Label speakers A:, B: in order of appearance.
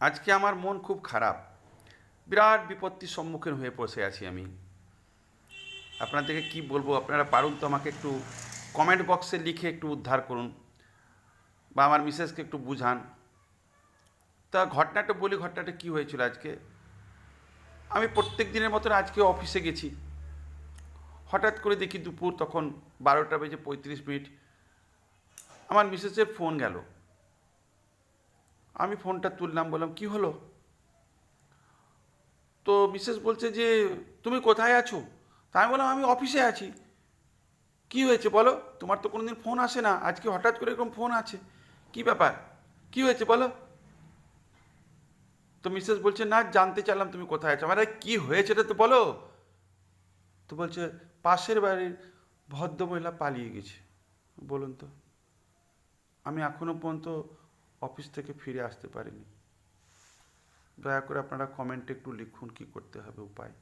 A: আজকে আমার মন খুব খারাপ। বিরাট বিপত্তির সম্মুখীন হয়ে বসে আছি আমি। আপনাদেরকে কি বলবো, আপনারা পারুন তো আমাকে একটু কমেন্ট বক্সে লিখে একটু উদ্ধার করুন, বা আমার মিসেসকে একটু বুঝান। তা ঘটনাটা বলি, ঘটনাটা কি হয়েছিল আজকে। আমি প্রত্যেক দিনের মতন আজকে অফিসে গেছি। হঠাৎ করে দেখি দুপুর তখন 12:35 আমার মিসেসের ফোন গেল। আমি ফোনটা তুললাম, বললাম কি হলো। তো মিসেস বলছে যে তুমি কোথায় আছো। তাই আমি বললাম আমি অফিসে আছি। কি হয়েছে বলো, তোমার তো কোনোদিন ফোন আসে না, আজকে হঠাৎ করে এরকম ফোন আছে, কি ব্যাপার, কি হয়েছে বলো। তো মিসেস বলছে না, জানতে চাইলাম তুমি কোথায় আছো। আমার কি হয়েছে এটা তো বলো। তো বলছে পাশের বাড়ির ভদ্রমহিলা পালিয়ে গেছে। বলুন তো, আমি এখনো পর্যন্ত অফিস থেকে ফিরে আসতে পারিনি। দয়া করে আপনারা কমেন্টে একটু লিখুন কি করতে হবে উপায়।